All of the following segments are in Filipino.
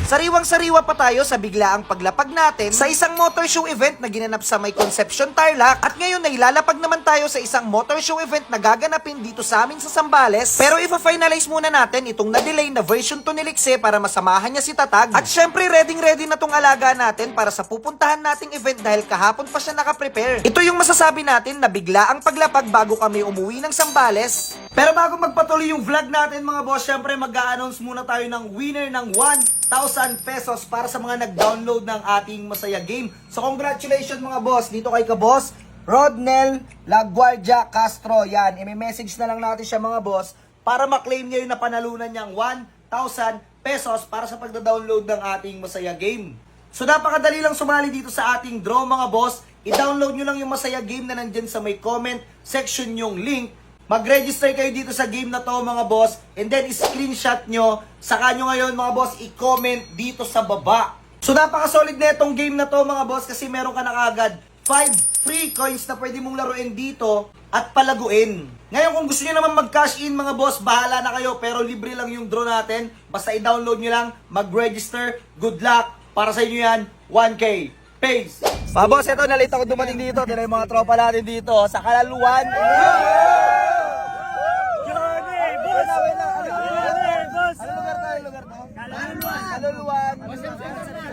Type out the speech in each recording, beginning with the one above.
Sariwang-sariwa pa tayo sa biglaang paglapag natin sa isang motor show event na ginanap sa may Concepcion Tarlac at ngayon ay lalapag naman tayo sa isang motor show event na gaganapin dito sa amin sa Zambales. Pero ipa-finalize muna natin itong na-delay na version 2 ni Likse para masamahan niya si Tatag. At syempre ready na tong alaga natin para sa pupuntahan nating event dahil kahapon pa siya nakaprepare. Ito yung masasabi natin na biglaang paglapag bago kami umuwi ng Zambales. Pero bago magpatuloy yung vlog natin mga boss, syempre mag-a-announce muna tayo ng winner ng 1,000 pesos para sa mga nag-download ng ating Masaya Game. So congratulations mga boss, dito kay ka-boss Rodnel Laguardia Castro. Yan, i-message na lang natin siya mga boss para maklaim niya yung napanalunan niyang 1,000 pesos para sa pagda-download ng ating Masaya Game. So napakadali lang sumali dito sa ating draw mga boss. I-download nyo lang yung Masaya Game na nandyan sa may comment section yung link. Mag-register kayo dito sa game na to mga boss, and then screenshot nyo, saka nyo ngayon mga boss i-comment dito sa baba. So napaka-solid na itong game na to mga boss kasi meron ka na kagad 5 free coins na pwede mong laruin dito at palaguin. Ngayon kung gusto nyo naman mag-cash in mga boss, bahala na kayo, pero libre lang yung draw natin. Basta i-download nyo lang, mag-register, good luck, para sa inyo yan, 1K. Peace! Mga boss, ito nalita ko dumating dito, tila yung mga tropa natin dito sa Kalaluan.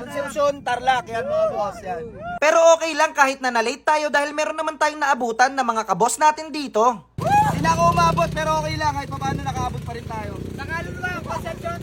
Concepcion, Tarlac, yan mga boss, yan. Pero okay lang kahit na na-late tayo dahil meron naman tayong naabutan na mga kabos natin dito. Hindi na ako umabot pero okay lang kahit paano nakaabot pa rin tayo. Nakaluluan, Concepcion,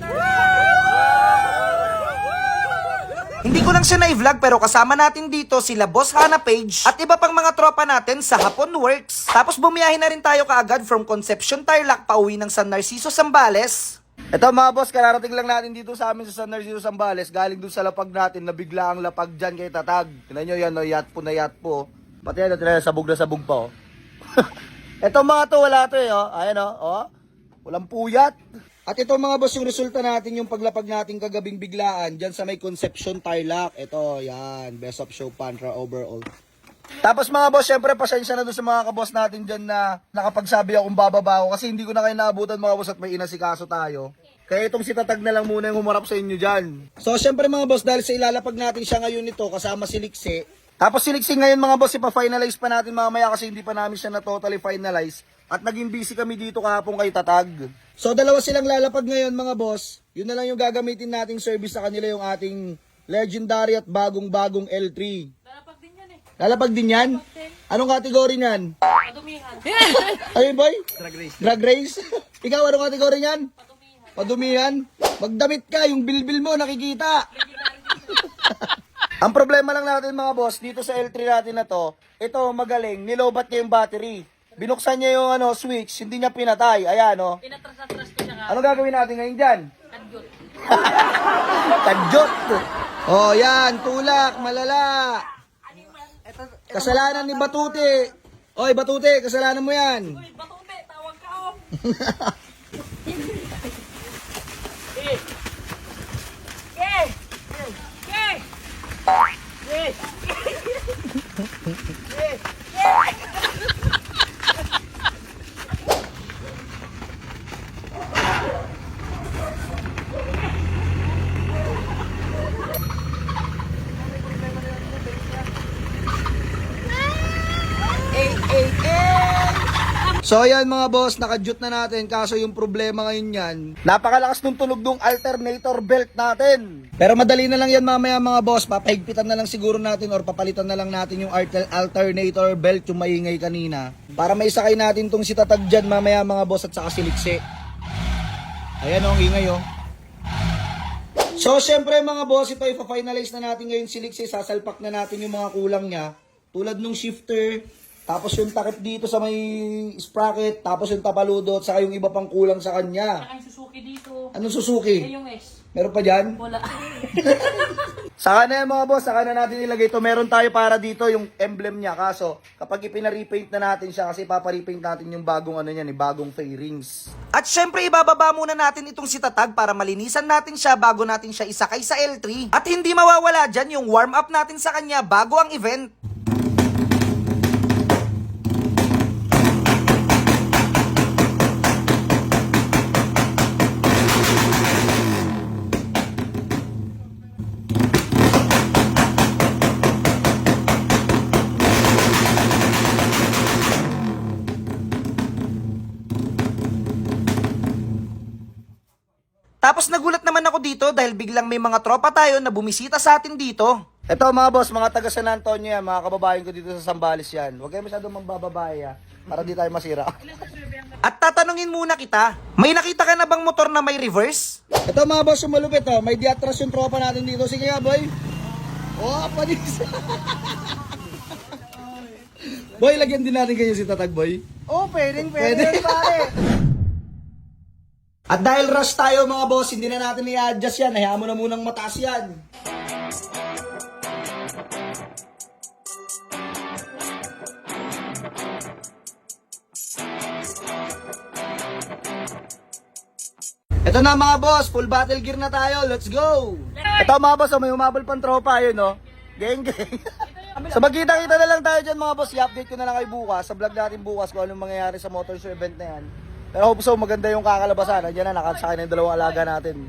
Hindi ko lang siya na-vlog pero kasama natin dito sila Boss Hana Page at iba pang mga tropa natin sa Hapon Works. Tapos bumiyahin na rin tayo kaagad from Concepcion Tarlac pauwi ng San Narciso, Zambales. Ito mga boss, kararating lang natin dito sa amin sa San Narciso, Zambales. Galing dun sa lapag natin na bigla ang lapag dyan kay Tatag. Tignan nyo yan, no, yacht po. Pati yan, sabog na sabog pa, oh. Ito mga to, wala to eh, oh. Ayan, oh. Walang puyat. At ito mga boss, yung resulta natin, yung paglapag natin kagabing biglaan, dyan sa may Concepcion Tarlac. Ito, yan, best of show Pantra overall. Tapos mga boss, syempre pasensya na doon sa mga kaboss natin dyan na nakapagsabi akong bababa ako kasi hindi ko na kayo naabutan mga boss at may inasikaso tayo. Kaya itong si Tatag na lang muna yung humarap sa inyo dyan. So syempre mga boss, dahil sa ilalapag natin siya ngayon nito kasama si Likse. Tapos si Likse ngayon mga boss, ipa-finalize pa natin mamaya kasi hindi pa namin siya na totally finalize. At naging busy kami dito kahapon kay Tatag. So dalawa silang lalapag ngayon mga boss. Yun na lang yung gagamitin nating service sa kanila, yung ating legendary at bagong L3. Lalapag din yan? Anong kategory niyan? Padumihan. Ayun boy? Drag race. Drag race? Ikaw, anong kategory niyan? Padumihan. Padumihan? Magdamit ka, yung bilbil mo nakikita. Ang problema lang natin mga boss, dito sa L3 natin na to, ito magaling, nilobat niya yung battery. Binuksan niya yung switch, hindi niya pinatay. Ayan, oh. Pinatras-atras ko siya nga. Ano gagawin natin ngayon dyan? Kadyot. Kadyot. Oh, yan, tulak, malala. Kasalanan ni Batute. Oy, Batute, kasalanan mo yan. Uy, Batute, tawag ka oh. So ayan mga boss, nakadyot na natin kaso yung problema ngayon yan, napakalakas nung tunog ng alternator belt natin. Pero madali na lang yan mamaya mga boss, papahigpitan na lang siguro natin or papalitan na lang natin yung alternator belt yung maingay kanina. Para maisakay natin tong si Tatag dyan mamaya mga boss at saka si Likse. Ayan o, ang ingay o. So syempre mga boss, ito ipa-finalize na natin ngayon si Likse, sasalpak na natin yung mga kulang niya. Tulad nung shifter, tapos yung takip dito sa may sprocket, tapos yung tapaludot, saka yung iba pang kulang sa kanya. Saka yung Suzuki dito. Anong Suzuki? Eh, yung S. Meron pa dyan? Wala. Saka na yan mga boss, saka na natin ilagay ito. Meron tayo para dito yung emblem niya. Kaso, kapag ipina-repaint na natin siya, kasi paparepaint natin yung bagong bagong fairings. At syempre, ibababa muna natin itong si Tatag para malinisan natin siya bago natin siya isakay sa L3. At hindi mawawala dyan yung warm up natin sa kanya bago ang event. Tapos nagulat naman ako dito dahil biglang may mga tropa tayo na bumisita sa atin dito. Ito mga boss, mga taga San Antonio yan, mga kababayan ko dito sa Zambales yan. Huwag kayo masyadong mambababae ha, para di tayo masira. At tatanungin muna kita, may nakita ka na bang motor na may reverse? Ito mga boss, yung malupit oh, may diatras yung tropa natin dito. Sige nga boy. Oh, panis. Boy, lagyan din natin kayo si Tatag boy. Oh, pwede pare. At dahil rush tayo mga boss, hindi na natin i-adjust yan. Hayaan mo na munang mataas yan. Ito na mga boss, full battle gear na tayo. Let's go! Ito mga boss, oh, may humabol pang tropa yun, no? Geng, geng. So magkita-kita na lang tayo dyan mga boss. I-update ko na lang kayo bukas. Sa vlog natin bukas kung anong mangyayari sa motor show event na yan. Pero hope so maganda yung kakalabasan. Nandiyan na, nakasakay na yung dalawang alaga natin.